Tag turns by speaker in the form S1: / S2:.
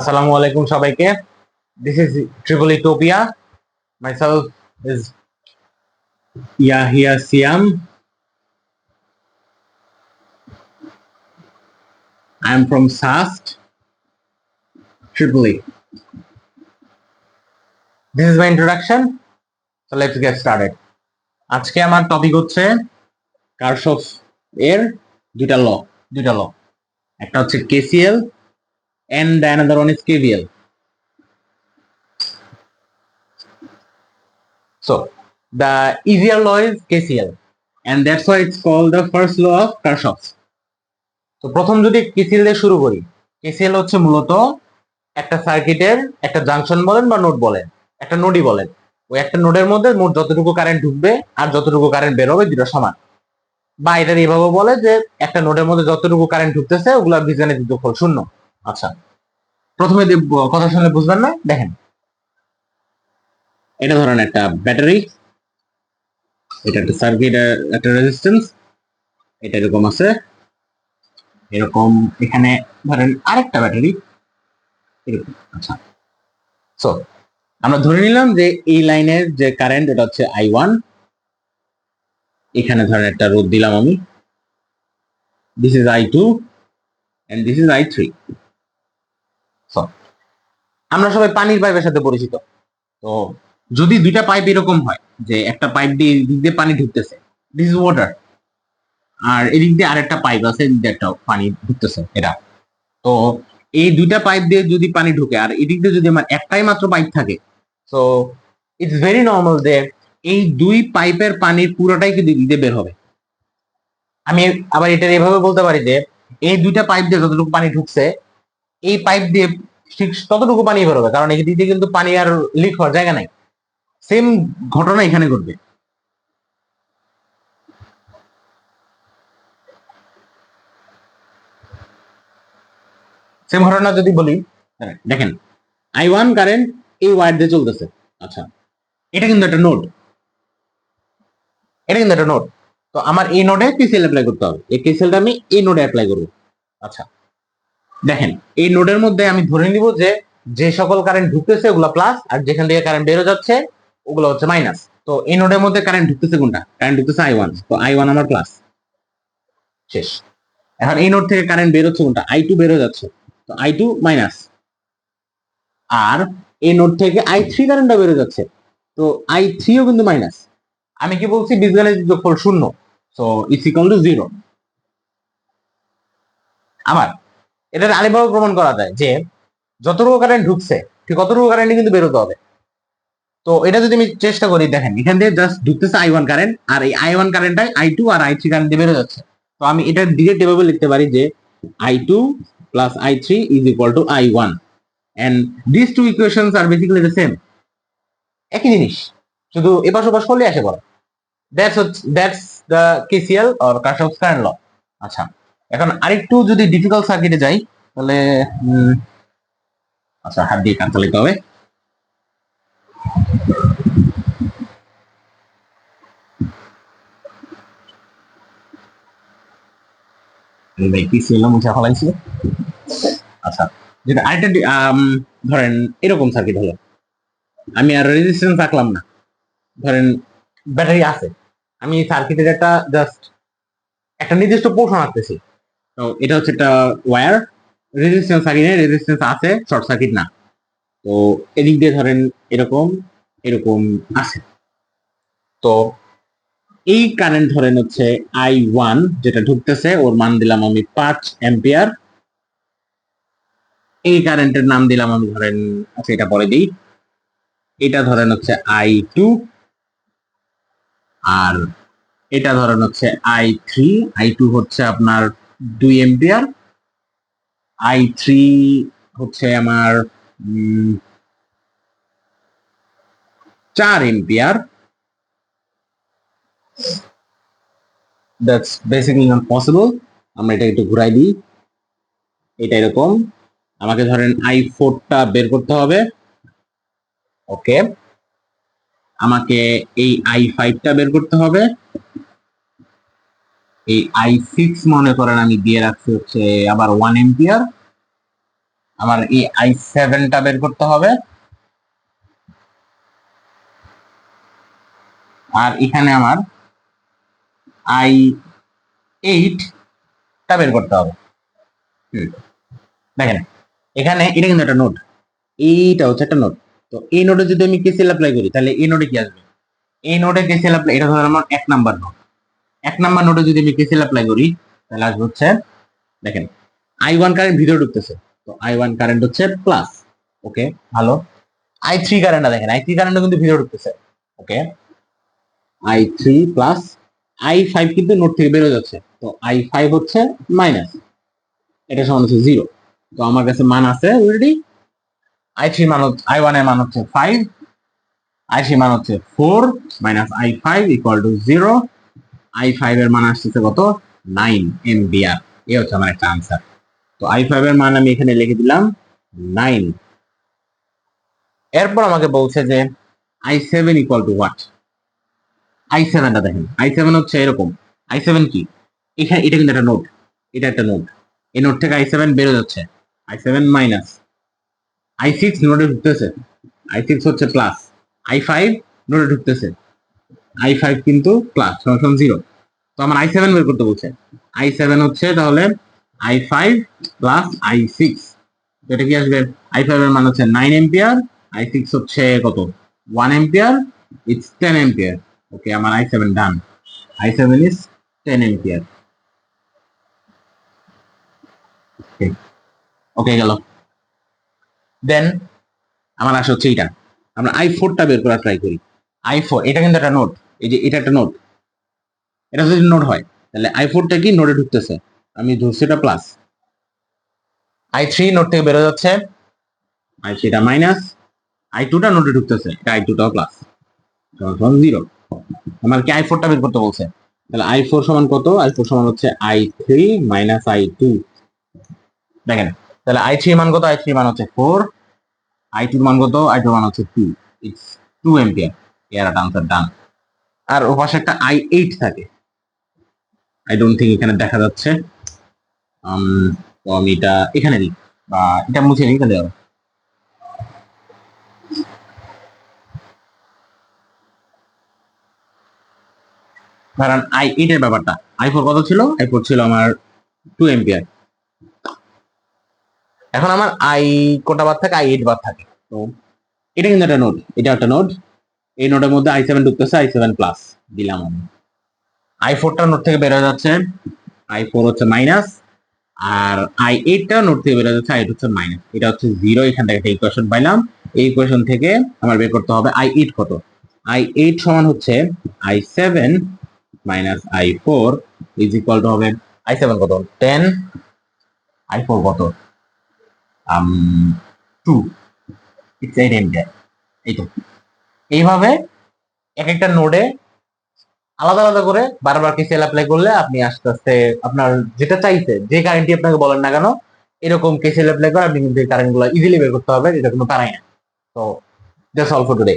S1: Assalamu alaikum সবাইকে. This is Triple Utopia. Myself is Yahya Siam. I am from SAST, Tripoli. This is my introduction. So let's get started. আজকে আমার topic হচ্ছে কারশফ এর দুইটা ল. একটা হচ্ছে KCL and the another one is KVL. So the easier law is KCL and that's why it's called the first law of Kirchhoff. তো প্রথম যদি KCL দিয়ে শুরু করি, KCL হচ্ছে মূলত একটা সার্কিটের একটা জাংশন বলেন বা নোড বলেন, একটা নোডই বলেন, ওই একটা নোডের মধ্যে মোট যতটুকু কারেন্ট ঢুকবে আর যতটুকু কারেন্ট বের হবে দুটো সমান। বা এটার এইভাবে বলে যে একটা নোডের মধ্যে যতটুকু কারেন্ট ঢুকতেছে ওগুলা বীজগাণিতিক যোগফল শূন্য। আচ্ছা, প্রথমে কথা শুনলে বুঝবেন না, দেখেন এটা ধরেন একটা ব্যাটারি, এটা একটা সার্কিট, একটা রেজিস্ট্যান্স, এটা এরকম আছে, এরকম এখানে ধরেন আরেকটা ব্যাটারি এরকম। আচ্ছা, সো আমরা ধরে নিলাম যে এই লাইনের যে কারেন্ট এটা হচ্ছে I1, এখানে ধরেন একটা রোধ দিলাম আমি, this is I2 and this is I3। So আমরা সবাই পানির পাইপের সাথে পরিচিত। তো যদি দুইটা পাইপ এরকম হয় যে একটা পাইপ দিয়ে এদিক দিয়ে পানি ঢুকতেছে, দিস ইজ ওয়াটার, আর এদিক দিয়ে আরেকটা পাইপ আছে, এদিক দিয়ে একটা পানি ঢুকতেছে এটা। তো এই দুইটা পাইপ দিয়ে যদি পানি ঢুকে আর এদিক দিয়ে যদি আমার একটাই মাত্র পাইপ থাকে, সো ইটস ভেরি নর্মাল যে এই দুই পাইপের পানির পুরোটাই কিন্তু এদিক দিয়ে বের হবে। আমি আবার এটা এভাবে বলতে পারি যে এই দুইটা পাইপ দিয়ে যতটুকু পানি ঢুকছে এই পাইপ দিয়ে ঠিক ততটুকু পানি বের হবে, কারণ এই দিক দিয়ে কিন্তু পানি আর লিক হওয়ার জায়গা নাই। সেম ঘটনা এখানে ঘটবে। সেম ঘটনা যদি বলি, দেখেন I1 কারেন্ট এই ওয়্যার দিয়ে চলতেছে। আচ্ছা, এটা কিন্তু একটা নোড, তো আমার এই নোডে KCL অ্যাপ্লাই করতে হবে। এই KCLটা আমি এই নোডে অ্যাপ্লাই করব। আচ্ছা, দেখেন এই নোডের মধ্যে আমি ধরে নিব যে যে সকল কারেন্ট ঢুকতেছে ওগুলো প্লাস আর যেখান থেকে কারেন্ট বের যাচ্ছে ওগুলো হচ্ছে মাইনাস। তো এই নোডের মধ্যে কারেন্ট ঢুকতেছে কোনটা? কারেন্ট ঢুকতেছে I1, তো I1 আমার প্লাস, শেষ। এখন এই নোড থেকে কারেন্ট বের হচ্ছে কোনটা? I2 বের হয়ে যাচ্ছে, তো I2 মাইনাস। আর এই নোড থেকে I3 কারেন্টটা বের হয়ে যাচ্ছে, তো I3 ও কিন্তু মাইনাস। আমি কি বলছি? বীজগাণিতিক যোগফল শূন্য, সো ইটস ইকুয়াল টু 0। আবার এটার আরেকভাবে প্রমাণ করা যায় যে যতটুকু কারেন্ট ঢুকছে ঠিক অতটুকু কারেন্ট কিন্তু বেরোতে হবে। তো এটা যদি আমি চেষ্টা করি, দেখেন এখান দিয়ে জাস্ট ঢুকতেছে I1 কারেন্ট, আর এই I1 কারেন্টটাই I2 আর I3 কারেন্ট দিয়ে বেরো যাচ্ছে। তো আমি এটা ডিরেক্ট এভাবে লিখতে পারি যে I2 plus I3 is equal to I1 and these two equations are basically the same, একই জিনিস, শুধু এপাশ ওপাশ করলে আসে পড়ে। That's the KCL or Kirchhoff's current law। আচ্ছা, এখন আরেকটু যদি ডিফিকাল্ট সার্কিটে যাই তাহলে আচ্ছা হাত দিয়ে কাজ চালাতে হবে। মুছে ফেলাইছি। আচ্ছা, যেটা আরেকটা ধরেন এরকম সার্কিট হলো, আমি আর রেজিস্ট্যান্স রাখলাম না, ধরেন ব্যাটারি আছে, আমি সার্কিটের একটা জাস্ট একটা নির্দিষ্ট পোর্শন আঁকতেছি। তো এটা হচ্ছে একটা ওয়্যার, রেজিস্ট্যান্স সার্কিটে রেজিস্ট্যান্স আছে, শর্ট সার্কিট না। তো এদিক দিয়ে ধরেন এরকম এরকম আছে। তো এই কারেন্ট ধরেন হচ্ছে I1 যেটা ঢুকতেছে, ওর মান দিলাম আমি 5 অ্যাম্পিয়ার। এই কারেন্টের নাম দিলাম আমি ধরেন, আচ্ছা এটা পরে দিই, এটা ধরেন হচ্ছে I2 আর এটা ধরেন হচ্ছে I3। I2 হচ্ছে আপনার 2 অ্যাম্পিয়ার, I3 হচ্ছে আমার 4 ampere. That's basically not possible. আমরা এটা একটু ঘুরাই দিই, এটা এরকম, আমাকে ধরেন I4টা বের করতে হবে। ওকে, আমাকে এই I5টা বের করতে হবে। এই I6 মনে করেন আমি দিয়ে রাখছি হচ্ছে আবার 1 অ্যাম্পিয়ার, আমার এই i7টা বের করতে হবে, আর এখানে আমার i8টা বের করতে হবে। দেখেন এখানে এটা কিন্তু একটা নোড, এইটা হচ্ছে একটা নোড। তো এই নোডে যদি আমি কেসিএল অ্যাপ্লাই করি তাহলে এই নোডে কি আসবে? এই নোডে কেসিএল অ্যাপ্লাই, এটা ধরো আমার 1 নাম্বার নোড। 1 নাম্বার নোডে যদি আমি কেসিএল অ্যাপ্লাই করি তাহলে আসবে হচ্ছে, দেখেন i1 কারেন্ট ভিতরে ঢুকতেছে, তো i1 কারেন্ট হচ্ছে প্লাস। ওকে, ভালো। i3 কারেন্টটা দেখেন, i3 কারেন্টও কিন্তু ভিতরে ঢুকতেছে। ওকে, i3 প্লাস i5 কিন্তু নোড থেকে বেরো যাচ্ছে, তো i5 হচ্ছে মাইনাস, এটা সমান হচ্ছে 0। তো আমার কাছে মান আছে অলরেডি। i3 মান হচ্ছে, i1 এর মান হচ্ছে 5, i3 মান হচ্ছে 4 minus i5 equal to 0। i5 এর মান আসছে কত? 9 এম্পিয়ার। এই হচ্ছে আমার একটা আনসার। তো i5 এর মান আমি এখানে লিখে দিলাম 9। এরপর আমাকে বলছে যে i7 ইকুয়াল টু হোয়াট। i7টা দেখেন, i7 হচ্ছে এরকম। i7 কি? এখানে এটা কিন্তু একটা নোড, এটা একটা নোড, এই নোড থেকে i7 বেরো যাচ্ছে, i7 মাইনাস, i6 নোডে ঢুকতেছে, i6 হচ্ছে প্লাস, i5 নোডে ঢুকতেছে, i5 কিন্তু প্লাস, সমান 0। তো আমার i7 বের করতে বলছে, i7 হচ্ছে তাহলে i5 প্লাস i6, এটা কি আসবে? i5 এর মান হচ্ছে 9 এম্পিয়ার, i6 হচ্ছে কত? 1 এম্পিয়ার, ইটস 10 এম্পিয়ার। ওকে, আমার i7 done, i7 is 10 ampere. ওকে গেল। দেন আমার আসে হচ্ছে এইটা, আমরা i4টা বের করার ট্রাই করি। i4 এটা কিন্তু একটা নোড, এই যে এটা একটা নোড, এটা যদি নোড হয় তাহলে i4টা কি নোডে ঢুকতেছে, আমি ধরছি এটা প্লাস, i3 নোড থেকে বেরো যাচ্ছে, i3টা মাইনাস, i2টা নোডে ঢুকতেছে, এটা i2টাও প্লাস, সমান 0। আমার কি i4টা বের করতে বলছে, তাহলে i4 সমান কত? i4 সমান হচ্ছে i3 মাইনাস i2। দেখেন তাহলে i3 মান কত? i3 মান হচ্ছে 4, i2 মান কত? i2 মান হচ্ছে 2, ইটস 2 এম্পিয়ার। এর একটা আনসার ডান। আর ও পাশে একটা i8 থাকে, আই ডোন্ট থিঙ্ক এখানে দেখা যাচ্ছে। তো আমি এটা এখানে দিই, বা এটা মুছে নিই, এখানে যাবো। কারণ i8 এর ব্যাপারটা, i4 কত ছিল? i4 ছিল আমার 2 এম্পিয়ার। এখন আমার i কোটা বাদ থাকে, i8 বাদ থাকে। তো এটা কিন্তু একটা নোড, এটা একটা নোড, এই নোডের মধ্যে i7 ঢুকতেছে, i7 প্লাস দিলাম আমি, i4টা নোড থেকে বের হয়ে যাচ্ছে, i4 হচ্ছে মাইনাস, আর i8টা নোড থেকে বের হয়ে যাচ্ছে, i8 হচ্ছে মাইনাস, এটা হচ্ছে 0। এখান থেকে একটা ইকুয়েশন পাইলাম, এই ইকুয়েশন থেকে আমার বের করতে হবে i8 কত। i8 সমান হচ্ছে i7 minus i4 is equal to হবে, i7 কত? 10, i4 কত? 2, ইটস 8 এম্পিয়ার। এই তো এইভাবে এক একটা নোডে আলাদা আলাদা করে বারবার কেসিএল অ্যাপ্লাই করলে আপনি আস্তে আস্তে আপনার যেটা চাইছে, যে কারেন্টই আপনাকে বলেন না কেন, এরকম কেসিএল অ্যাপ্লাই করে আপনি কিন্তু এই কারেন্ট গুলো ইজিলি বের করতে হবে, এটা কোনো প্যারাই না। তো দ্যাটস অল ফর টুডে।